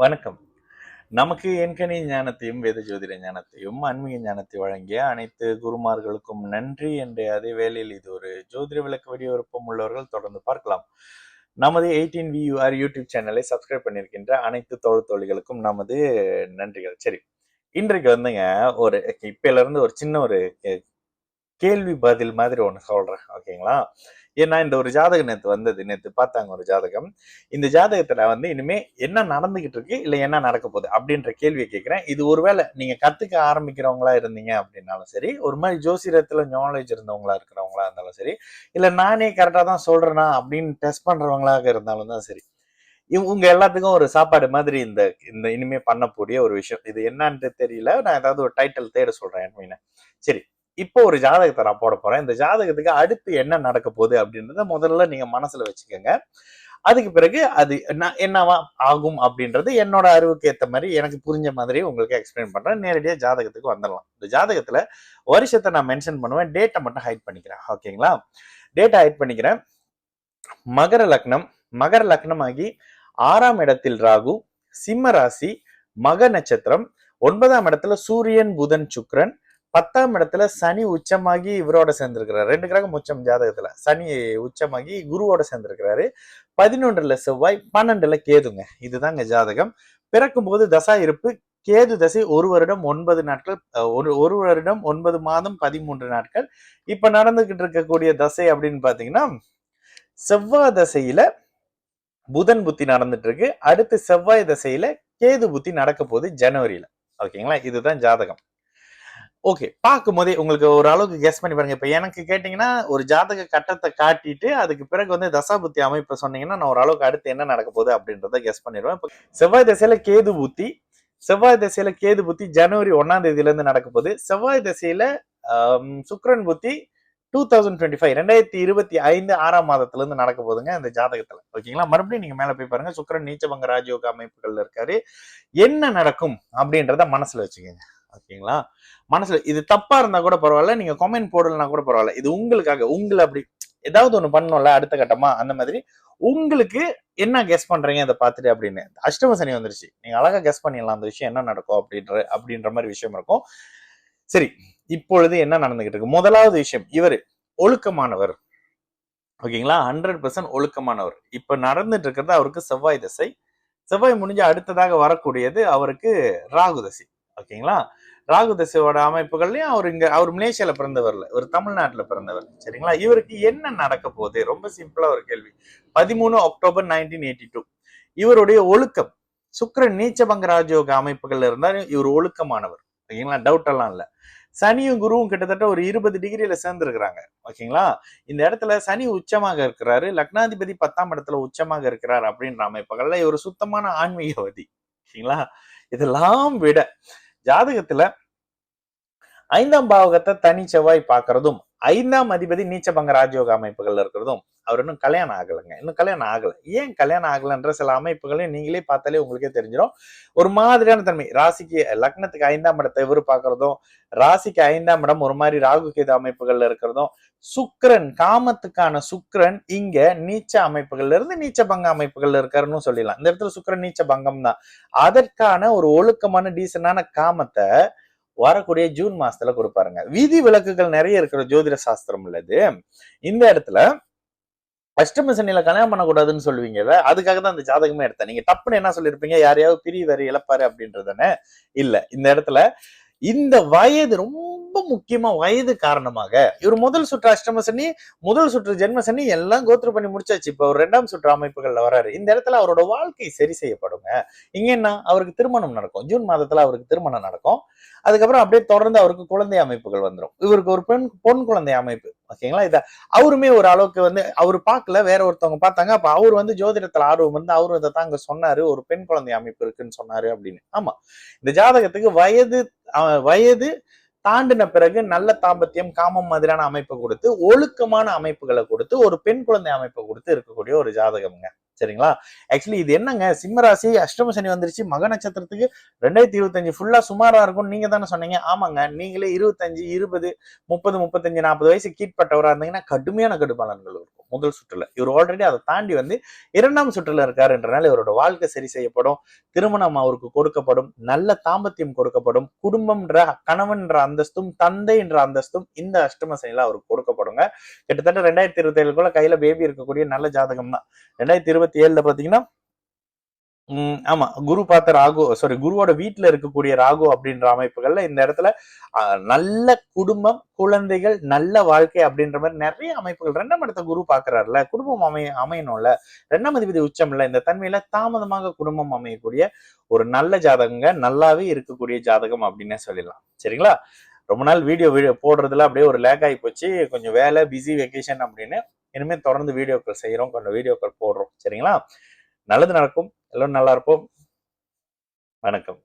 வணக்கம். நமக்கு எண்கணி ஞானத்தையும், வேத ஜோதிட ஞானத்தையும், ஆன்மீக ஞானத்தை வழங்கிய அனைத்து குருமார்களுக்கும் நன்றி என்ற அதே வேளையில் இது ஒரு ஜோதிட விளக்க வீடியோ விருப்பம் உள்ளவர்கள் தொடர்ந்து பார்க்கலாம். நமது 18VUR யூடியூப் சேனலை சப்ஸ்கிரைப் பண்ணியிருக்கின்ற அனைத்து தோழிகளுக்கும் நமது நன்றிகள். சரி, இன்றைக்கு வந்துங்க ஒரு இப்பல இருந்து ஒரு சின்ன ஒரு கேள்வி பதில் மாதிரி ஒண்ணு சொல்றேன். ஓகேங்களா? ஏன்னா இந்த ஒரு ஜாதகம் நேத்து பார்த்தாங்க ஒரு ஜாதகம். இந்த ஜாதகத்துல இனிமே என்ன நடந்துகிட்டு இருக்கு இல்ல என்ன நடக்க போகுது அப்படின்ற கேள்வியை கேட்கிறேன். இது ஒருவேளை நீங்க கத்துக்க ஆரம்பிக்கிறவங்களா இருந்தீங்க அப்படின்னாலும் சரி, ஒரு மாதிரி ஜோசியத்துல நாலேஜ் இருந்தவங்களா இருக்கிறவங்களா இருந்தாலும் சரி, இல்ல நானே கரெக்டா தான் சொல்றேனா அப்படின்னு டெஸ்ட் பண்றவங்களாக இருந்தாலும் தான் சரி, உங்க எல்லாத்துக்கும் ஒரு சாப்பாடு மாதிரி இந்த இந்த இனிமே பண்ணக்கூடிய ஒரு விஷயம். இது என்னன்னு தெரியல. நான் ஏதாவது ஒரு டைட்டில் தேட சொல்றேன். சரி, இப்போ ஒரு ஜாதகத்தை நான் போட போறேன். இந்த ஜாதகத்துக்கு அடுத்து என்ன நடக்க போகுது அப்படின்றத முதல்ல நீங்க மனசுல வச்சுக்கோங்க. அதுக்கு பிறகு அது என்னவா ஆகும் அப்படின்றது என்னோட அறிவுக்கு ஏற்ற மாதிரி எனக்கு புரிஞ்ச மாதிரி உங்களுக்கு எக்ஸ்பிளைன் பண்றேன். நேரடியா ஜாதகத்துக்கு வந்துடலாம். இந்த ஜாதகத்துல வருஷத்தை நான் மென்ஷன் பண்ணுவேன், டேட்டை மட்டும் ஹைட் பண்ணிக்கிறேன். ஓகேங்களா? டேட்டா ஹைட் பண்ணிக்கிறேன். மகர லக்னம், மகர லக்னம் ஆகி 6ஆம் இடத்தில் ராகு, சிம்ம ராசி, மக நட்சத்திரம், 9ஆம் இடத்துல சூரியன், புதன், சுக்கிரன், 10ஆம் இடத்துல சனி உச்சமாகி இவரோட சேர்ந்திருக்கிறாரு. 2 கிரகம் உச்சம் ஜாதகத்துல. சனி உச்சமாகி குருவோட சேர்ந்திருக்கிறாரு. 11ல செவ்வாய், 12ல கேதுங்க. இதுதாங்க ஜாதகம். பிறக்கும் போது தசா இருப்பு கேது தசை 1 வருடம் 9 நாட்கள், ஒரு வருடம் 9 மாதம் 13 நாட்கள். இப்ப நடந்துகிட்டு இருக்கக்கூடிய தசை அப்படின்னு பாத்தீங்கன்னா செவ்வாய் தசையில புதன் புத்தி நடந்துட்டு இருக்கு. அடுத்து செவ்வாய் தசையில கேது புத்தி நடக்க போகுது ஜனவரியில. ஓகேங்களா? இதுதான் ஜாதகம். ஓகே, பார்க்கும் போதே உங்களுக்கு ஒரு அளவுக்கு கெஸ் பண்ணி பாருங்க. இப்ப எனக்கு கேட்டீங்கன்னா ஒரு ஜாதக கட்டத்தை காட்டிட்டு அதுக்கு பிறகு தசாபுத்தி அமைப்பு சொன்னீங்கன்னா நான் ஒரு அளவுக்கு அடுத்து என்ன நடக்க போகுது அப்படின்றத கெஸ் பண்ணிடுவேன். இப்போ செவ்வாய் தசையில கேது புத்தி, செவ்வாய் தசையில கேது புத்தி ஜனவரி 1ஆம் தேதியில இருந்து நடக்க போகுது. செவ்வாய் தசையில சுக்கிரன் புத்தி 2025 6ஆம் மாதத்துல இருந்து நடக்க போகுதுங்க இந்த ஜாதகத்துல. ஓகேங்களா? மறுபடியும் நீங்க மேல போய் பாருங்க. சுக்கிரன் நீச்சபங்க ராஜயோக அமைப்புகள்ல இருக்காரு. என்ன நடக்கும் அப்படின்றத மனசுல வச்சுக்கோங்க. ஓகேங்களா? மனசுல இது தப்பா இருந்தா கூட பரவாயில்ல, நீங்க கமெண்ட் போடலன்னா கூட பரவாயில்ல. இது உங்களுக்காக, உங்களை அப்படி ஏதாவது ஒண்ணு பண்ணணும்ல அடுத்த கட்டமா, அந்த மாதிரி உங்களுக்கு என்ன கெஸ் பண்றீங்க அதை பார்த்துட்டு அப்படின்னு. அஷ்டம சனி வந்துருச்சு, நீங்க அழகா கெஸ் பண்ணிடலாம் அந்த விஷயம் என்ன நடக்கும் அப்படின்ற மாதிரி விஷயம் இருக்கும். சரி, இப்பொழுது என்ன நடந்துகிட்டு இருக்கு? முதலாவது விஷயம், இவர் ஒழுக்கமானவர். ஓகேங்களா? 100% ஒழுக்கமானவர். இப்ப நடந்துட்டு இருக்கிறது அவருக்கு செவ்வாய் தசை. செவ்வாய் முடிஞ்சு அடுத்ததாக வரக்கூடியது அவருக்கு ராகு தசை. ஓகேங்களா? ராகு தசையோட அமைப்புகள்லயும் அவர் மலேசியால பிறந்தவர்ல, ஒரு தமிழ்நாட்டுல பிறந்தவர். சரிங்களா? இவருக்கு என்ன நடக்க போகுது? ரொம்ப சிம்பிளா ஒரு கேள்வி. 13 அக்டோபர் 1982 இவருடைய ஒழுக்கம். சுக்கிரன் நீச்சபங்க ராஜயோக அமைப்புகள்ல இருந்தாலும் இவர் ஒழுக்கமானவர். ஓகேங்களா? டவுட் எல்லாம் இல்ல. சனியும் குருவும் கிட்டத்தட்ட ஒரு 20 டிகிரியில சேர்ந்திருக்கிறாங்க. ஓகேங்களா? இந்த இடத்துல சனி உச்சமாக இருக்கிறாரு, லக்னாதிபதி 10ஆம் இடத்துல உச்சமாக இருக்கிறார் அப்படின்ற அமைப்புகள்ல இவர் சுத்தமான ஆன்மீகவாதி. ஓகேங்களா? இதெல்லாம் விட ஜாதகத்துல 5ஆம் பாவகத்தை தனி செவ்வாய் பார்க்கறதும், 5ஆம் அதிபதி நீச்சபங்க ராஜயோக அமைப்புகள் இருக்கிறதும், அவர் இன்னும் கல்யாணம் ஆகலைங்க. இன்னும் கல்யாணம் ஆகல. ஏன் கல்யாணம் ஆகலன்ற சில அமைப்புகளையும் நீங்களே பார்த்தாலே உங்களுக்கே தெரிஞ்சிடும். ஒரு மாதிரியான தன்மை. ராசிக்கு லக்னத்துக்கு 5ஆம் இடத்தை இவரு பார்க்கறதும், ராசிக்கு 5ஆம் இடம் ஒரு மாதிரி ராகு கேது அமைப்புகள்ல இருக்கிறதும், சுக்கிரன் காமத்துக்கான சுக்கிரன் இங்க நீச்ச அமைப்புகள்ல இருந்து நீச்ச பங்க அமைப்புகள்ல இருக்காருன்னு சொல்லிடலாம். இந்த இடத்துல சுக்கிரன் நீச்ச பங்கம் தான். அதற்கான ஒரு ஒழுக்கமான டீசனான காமத்தை வரக்கூடிய ஜூன் மாசத்துல கொடுப்பாருங்க. விதி விலக்குகள் நிறைய இருக்கிற ஜோதிட சாஸ்திரம் உள்ளது. இந்த இடத்துல அஷ்டம சனியில கல்யாணம் பண்ணக்கூடாதுன்னு சொல்லுவீங்க. அதுக்காக தான் அந்த ஜாதகமே எடுத்தேன். நீங்க தப்புன்னு என்ன சொல்லிருப்பீங்க? யாரையாவது பிரிவாரு இழப்பாரு அப்படின்றதானே? இல்ல, இந்த இடத்துல இந்த வயது ரொம்ப முக்கியமா, வயது காரணமாக இவர் முதல் சுற்று அஷ்டம சனி, முதல் சுற்று ஜென்ம சனி எல்லாம் கோத்ரூ பண்ணி முடிச்சாச்சு. இப்ப ஒரு 2ஆம் சுற்று அமைப்புகள்ல வராரு. இந்த இடத்துல அவரோட வாழ்க்கை சரி செய்யப்படுங்க. இங்க என்ன, அவருக்கு திருமணம் நடக்கும். ஜூன் மாதத்துல அவருக்கு திருமணம் நடக்கும். அதுக்கப்புறம் அப்படியே தொடர்ந்து அவருக்கு குழந்தை அமைப்புகள் வந்துடும். இவருக்கு ஒரு பொன் குழந்தை அமைப்பு. ஓகேங்களா? இத அவருமே ஒரு அளவுக்கு அவரு பார்க்கல, வேற ஒருத்தவங்க பார்த்தாங்க. அப்ப அவர் ஜோதிடத்துல ஆர்வம் வந்து அவரு இதை தாங்க சொன்னாரு, ஒரு பெண் குழந்தை அமைப்பு இருக்குன்னு சொன்னாரு அப்படின்னு. ஆமா, இந்த ஜாதகத்துக்கு வயது தாண்டின பிறகு நல்ல தாம்பத்தியம், காமம் மாதிரியான அமைப்பை கொடுத்து, ஒழுக்கமான அமைப்புகளை கொடுத்து, ஒரு பெண் குழந்தை அமைப்பை கொடுத்து இருக்கக்கூடிய ஒரு ஜாதகம்ங்க. சரிங்களா? ஆக்சுவலி இது என்னங்க, சிம்மராசி அஷ்டம சனி வந்துருச்சு, மக நட்சத்திரத்துக்கு 2025 ஃபுல்லா சுமாரா இருக்கும் நீங்க தானே சொன்னீங்க. ஆமாங்க, நீங்களே 25, 20, 30, 35, 40 வயசு கீழ்பட்டவரா இருந்தீங்கன்னா கடுமையான கடுபலன்கள் இருக்கும். முதல் சுற்றுல. இவர் ஆல்ரெடி அதை தாண்டி வந்து 2ஆம் சுற்றுல இருக்காருன்றனால இவரோட வாழ்க்கை சரி செய்யப்படும், திருமணம் அவருக்கு கொடுக்கப்படும், நல்ல தாம்பத்தியம் கொடுக்கப்படும், குடும்பம்ன்ற கணவன்ற அந்தஸ்தும் தந்தை என்ற அந்தஸ்தும் இந்த அஷ்டம சனியில அவருக்கு கொடுக்கப்படுங்க. கிட்டத்தட்ட 2027 கையில பேபி இருக்கக்கூடிய நல்ல ஜாதகம் தான். 2027 பாத்தீங்கன்னா ஆமா, குரு பார்த்த ராகு, சாரி, குருவோட வீட்டுல இருக்கக்கூடிய ராகு அப்படின்ற அமைப்புகள்ல இந்த இடத்துல நல்ல குடும்பம், குழந்தைகள், நல்ல வாழ்க்கை அப்படின்ற மாதிரி நிறைய அமைப்புகள். 2ஆம் இடத்த குரு பாக்குறாருல, குடும்பம் அமையணும்ல, 2ஆம் அதிபதி உச்சம் இல்ல, இந்த தன்மையில தாமதமாக குடும்பம் அமையக்கூடிய ஒரு நல்ல ஜாதகங்க, நல்லாவே இருக்கக்கூடிய ஜாதகம் அப்படின்னே சொல்லிடலாம். சரிங்களா? ரொம்ப நாள் வீடியோ போடுறதுல அப்படியே ஒரு லேக் ஆகி போச்சு, கொஞ்சம் வேலை, பிஸி, வெக்கேஷன் அப்படின்னு. இனிமே தொடர்ந்து வீடியோக்கள் செய்யறோம், கொஞ்சம் வீடியோக்கள் போடுறோம். சரிங்களா? நல்லது நடக்கும், எல்லோரும் நல்லா இருப்போம். வணக்கம்.